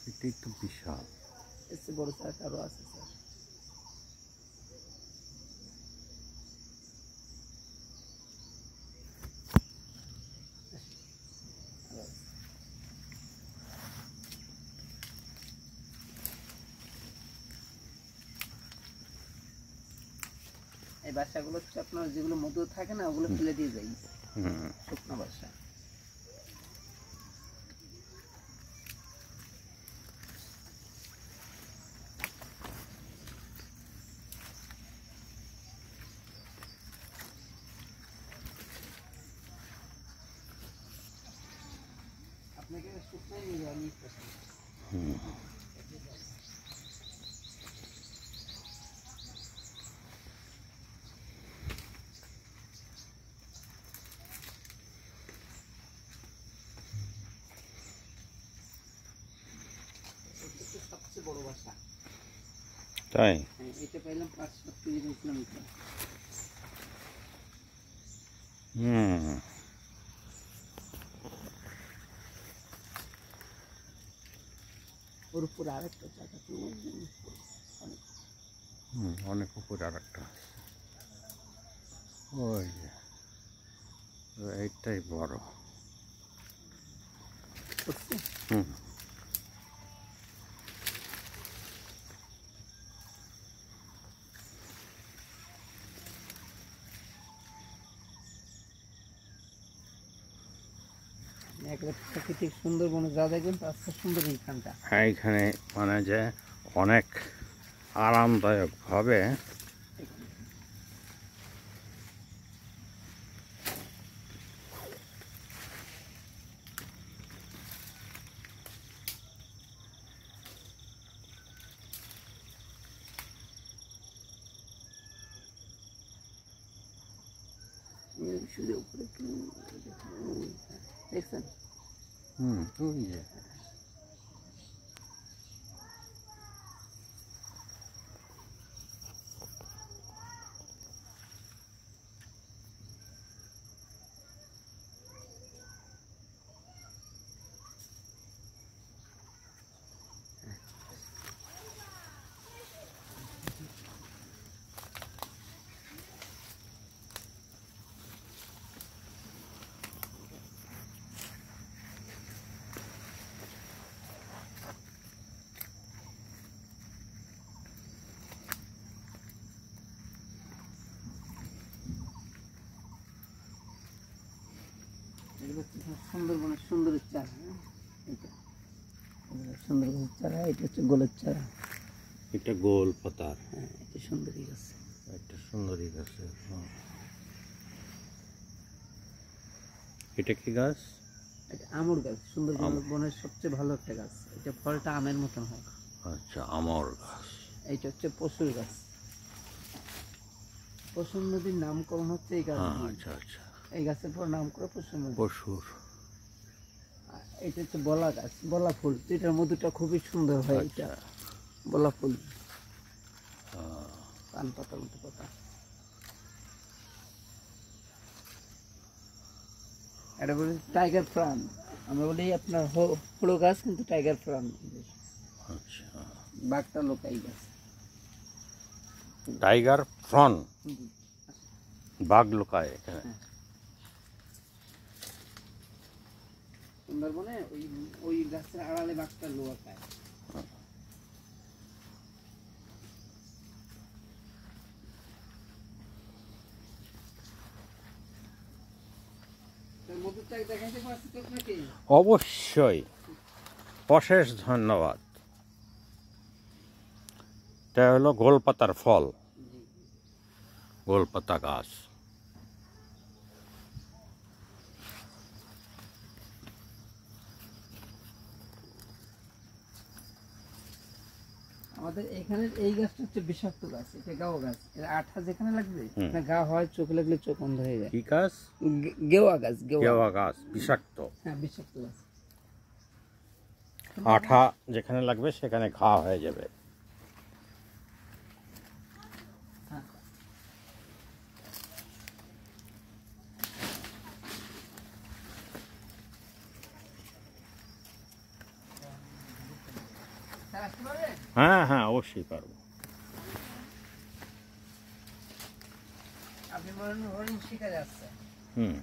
এটাই তো বিশাল। এসে বড় সাইজ আরো আছে স্যার। এই বাসাগুলো হচ্ছে আপনার যেগুলো মধু থাকে না ওগুলো ফেলে দিয়ে যাই, শুকনো বাসা। আপনাকে শুকনো নিয়ে আমি সবচেয়ে বড় বাসা। তাই এটা পাইলাম 5-7 কিলোমিটার। ওর উপরে আরেকটা জায়গা অনেক উপরে আরেকটা। ওই এইটাই বড়। প্রাকৃতিক সুন্দরবনে যা দেখবেন তার চেয়ে সুন্দর এইখানটা। হ্যাঁ, এখানে মানে যে অনেক আরামদায়ক ভাবে দেখছেন? ওই যে সুন্দরবনের সুন্দরের চারা। এটা সুন্দরবনের চারা, এটা হচ্ছে গোলের চারা। এটা গোল পাতার। হ্যাঁ, এটা সুন্দরী গাছ। একটা সুন্দরী গাছ। এটা কি গাছ? এটা আমর গাছ, সুন্দরবনের সবচেয়ে ভালো একটা গাছ। এটা ফলটা আমের মতন হয়। আচ্ছা, আমর গাছ। এইটা হচ্ছে পশুর গাছ। পশুর নদীর নামকরণ হচ্ছে এই গাছ। আচ্ছা আচ্ছা, এই গাছের পর নাম করে পশুর নদী। পশুর। এটা হচ্ছে বলা গাছ, বলা ফুল, এটার মধুটা খুবই সুন্দর হয়। এটা বলা ফুল, পান পাতার মতো পাতা। এটা বলি টাইগার ফ্রান, আমরা বলি আপনার হলো গাছ, কিন্তু টাইগার ফ্রান। আচ্ছা, বাঘটা লোকাই গাছ। টাইগার ফ্রন, বাঘ লোকায় এখানে। সুন্দরবনে ওই গাছের আড়ালে বাঘটা লোকায়। অবশ্যই, অশেষ ধন্যবাদ। এটা হলো গোলপাতার ফল, গোলপাতা গাছ। আমাদের এখানে এই গাছটা হচ্ছে বিষাক্ত গাছ, এটা গাও গাছ। এর আঠা যেখানে লাগবে না, গা হয়, চোখ লাগলে চোখ বন্ধ হয়ে যায়। কি গাছ? গেওয়া গাছ। গেওয়া গাছ বিষাক্ত। হ্যাঁ, বিষাক্ত গাছ। আঠা যেখানে লাগবে সেখানে ঘা হয়ে যাবে। হ্যাঁ হ্যাঁ, অবশ্যই পারবো। আপনি বলেন শিখে যাচ্ছে। হুম।